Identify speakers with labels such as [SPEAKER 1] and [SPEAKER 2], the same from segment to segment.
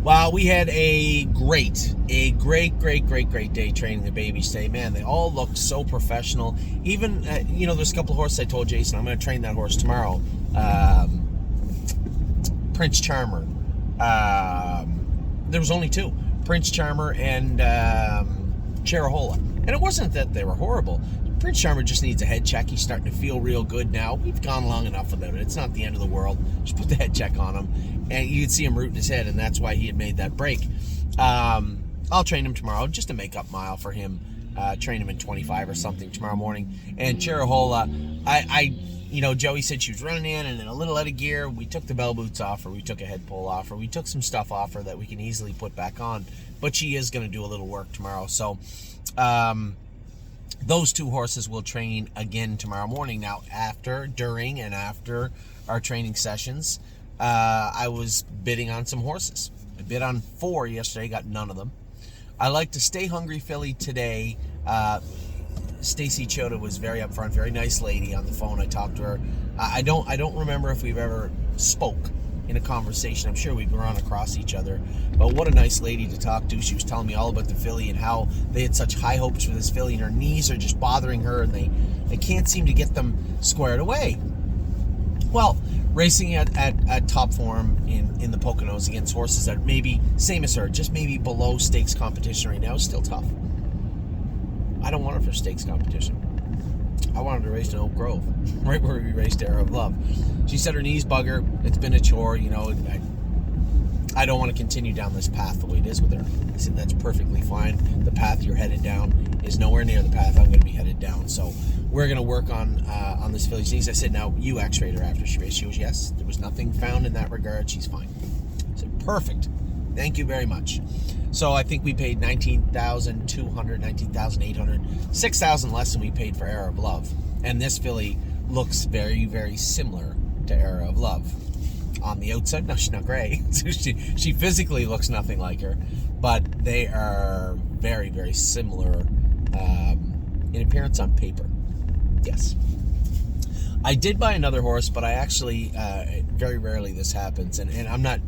[SPEAKER 1] Well, we had a great day training the babies today. Man, they all looked so professional. Even, there's a couple of horses I told Jason I'm going to train that horse tomorrow. Prince Charmer. There was only two. Prince Charmer and Cherahola. And it wasn't that they were horrible. Prince Charmer just needs a head check. He's starting to feel real good now. We've gone long enough without it. It's not the end of the world. Just put the head check on him. And you can see him rooting his head, and that's why he had made that break. I'll train him tomorrow, just a make-up mile for him. Train him in 25 or something tomorrow morning. And Cherahola, Joey said she was running in and a little out of gear. We took the bell boots off her. We took a head pole off her. We took some stuff off her that we can easily put back on. But she is going to do a little work tomorrow. So, those two horses will train again tomorrow morning. Now, during and after our training sessions, I was bidding on some horses. I bid on 4 yesterday, got none of them. I like to Stay Hungry filly today. Stacy Chota was very upfront, very nice lady on the phone. I talked to her. I don't remember if we've ever spoke in a conversation. I'm sure we've run across each other, but what a nice lady to talk to. She was telling me all about the filly and how they had such high hopes for this filly, and her knees are just bothering her, and they can't seem to get them squared away. Well, racing at top form in the Poconos against horses that maybe same as her, just maybe below stakes competition right now is still tough. I don't want her for stakes competition. I wanted to race in Oak Grove, right where we raced Era of Love. She said her knees bug her. It's been a chore, I don't want to continue down this path the way it is with her. I said, that's perfectly fine. The path you're headed down is nowhere near the path I'm going to be headed down. So we're going to work on this filly's knees. I said, now you x-rayed her after she raced. She goes, yes. There was nothing found in that regard. She's fine. I said, perfect. Thank you very much. So I think we paid $19,200, $19,800, $6,000 less than we paid for Era of Love. And this filly looks very, very similar to Era of Love. On the outside, no, she's not gray. So she physically looks nothing like her, but they are very, very similar in appearance on paper. Yes. I did buy another horse, but I actually, very rarely this happens, and I'm not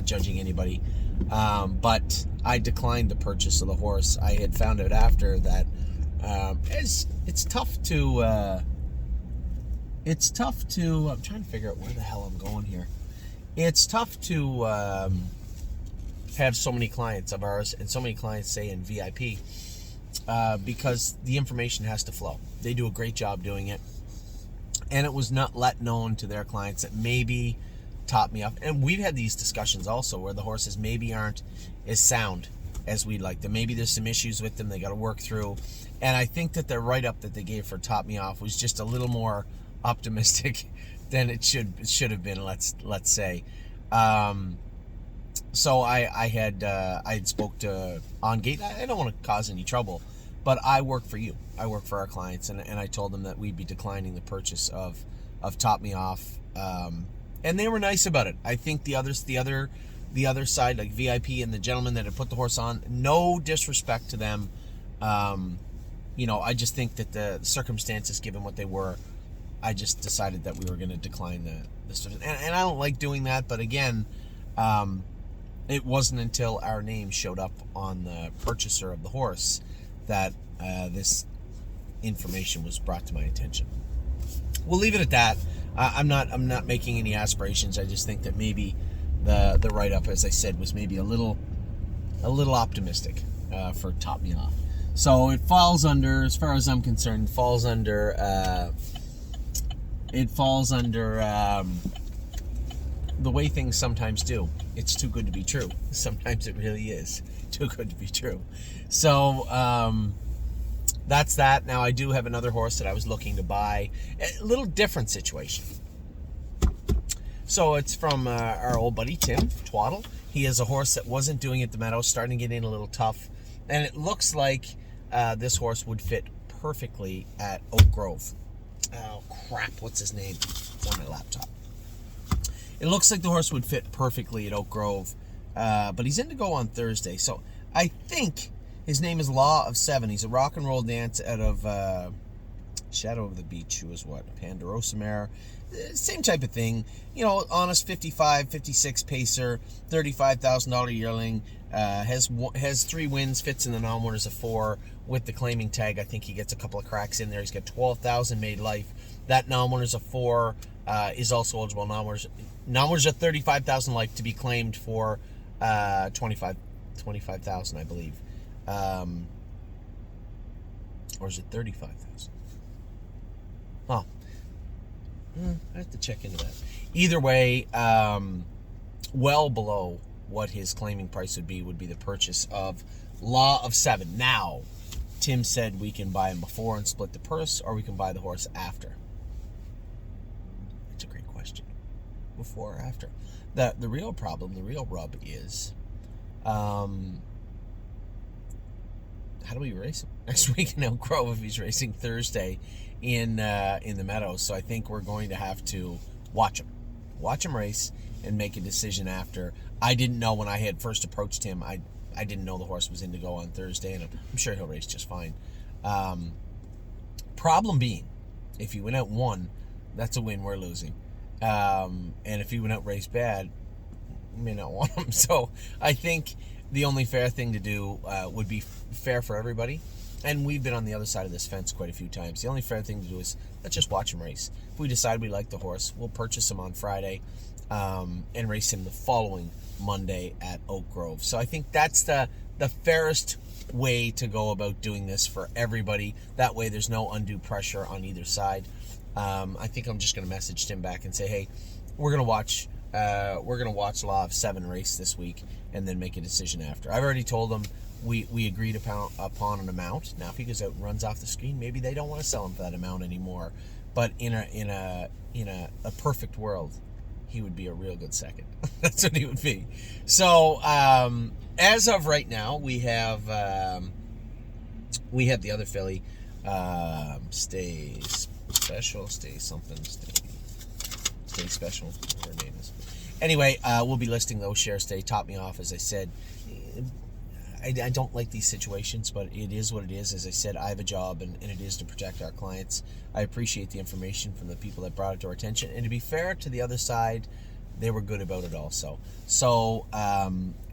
[SPEAKER 1] judging anybody. But I declined the purchase of the horse. I had found out after that it's tough to I'm trying to figure out where the hell I'm going here. It's tough to have so many clients of ours and so many clients say in VIP because the information has to flow. They do a great job doing it, and it was not let known to their clients that maybe Top Me Off, and we've had these discussions also where the horses maybe aren't as sound as we'd like them. Maybe there's some issues with them they got to work through, and I think that the write-up that they gave for Top Me Off was just a little more optimistic than it should have been. Let's say. So I had spoke to On Gate. I don't want to cause any trouble, but I work for you. I work for our clients, and I told them that we'd be declining the purchase of Top Me Off. And they were nice about it. I think the other side, like VIP and the gentleman that had put the horse on, no disrespect to them. I just think that the circumstances, given what they were, I just decided that we were going to decline the and I don't like doing that. But again, it wasn't until our name showed up on the purchaser of the horse that this information was brought to my attention. We'll leave it at that. I'm not making any aspirations. I just think that maybe the write-up, as I said, was maybe a little optimistic for Top Me Off. So it falls under, as far as I'm concerned, the way things sometimes do. It's too good to be true. Sometimes it really is too good to be true. So that's that. Now, I do have another horse that I was looking to buy. A little different situation. So it's from our old buddy Tim Twaddle. He has a horse that wasn't doing it at the Meadows, starting to get in a little tough. And it looks like this horse would fit perfectly at Oak Grove. Oh, crap. What's his name? It's on my laptop. It looks like the horse would fit perfectly at Oak Grove. But he's in to go on Thursday. So I think his name is Law of Seven. He's a rock and roll dance out of Shadow of the Beach, who was what? Ponderosa mare. Same type of thing. You know, honest 55, 56 pacer, $35,000 yearling. Has 3 wins, fits in the non-winners of 4 with the claiming tag. I think he gets a couple of cracks in there. He's got 12,000 made life. That non-winners of 4 is also eligible. Non-winners of 35,000 life to be claimed for 25,000, I believe. Or is it 35,000? Huh. I have to check into that. Either way, well below what his claiming price would be the purchase of Law of 7. Now, Tim said we can buy him before and split the purse, or we can buy the horse after. That's a great question. Before or after? The real problem, the real rub is, how do we race him next week in Elk Grove if he's racing Thursday in the Meadows? So I think we're going to have to watch him race and make a decision after. I didn't know when I had first approached him. I didn't know the horse was in to go on Thursday, and I'm sure he'll race just fine. Problem being, if he went out 1, that's a win we're losing. And if he went out race bad, we may not want him. So I think the only fair thing to do would be fair for everybody. And we've been on the other side of this fence quite a few times. The only fair thing to do is let's just watch him race. If we decide we like the horse, we'll purchase him on Friday and race him the following Monday at Oak Grove. So I think that's the fairest way to go about doing this for everybody. That way there's no undue pressure on either side. I think I'm just going to message Tim back and say, hey, we're going to watch Law of 7 race this week and then make a decision after. I've already told him we agreed upon an amount. Now if he goes out and runs off the screen, maybe they don't want to sell him for that amount anymore. But in a perfect world, he would be a real good second. That's what he would be. So as of right now, we have the other filly, Stay Special, Stay Special, whatever her name is. Anyway, we'll be listing those shares today. Top Me Off, as I said. I don't like these situations, but it is what it is. As I said, I have a job, and it is to protect our clients. I appreciate the information from the people that brought it to our attention. And to be fair to the other side, they were good about it also. So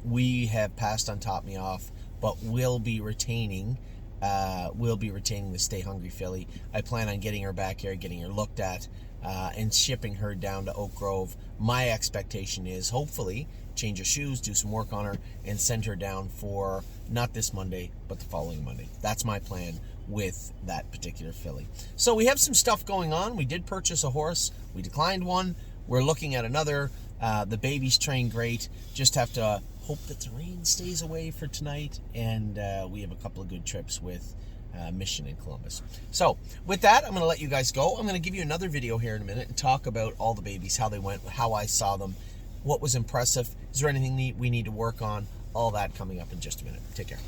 [SPEAKER 1] we have passed on Top Me Off, but we'll be retaining the Stay Hungry filly. I plan on getting her back here, getting her looked at, and shipping her down to Oak Grove. My expectation is hopefully change her shoes, do some work on her, and send her down for not this Monday, but the following Monday. That's my plan with that particular filly. So we have some stuff going on. We did purchase a horse. We declined one. We're looking at another. The baby's trained great. Just have to hope that the rain stays away for tonight, and we have a couple of good trips with Mission and Columbus. So with that, I'm going to let you guys go. I'm going to give you another video here in a minute and talk about all the babies, how they went, how I saw them, what was impressive, is there anything we need to work on, all that coming up in just a minute. Take care.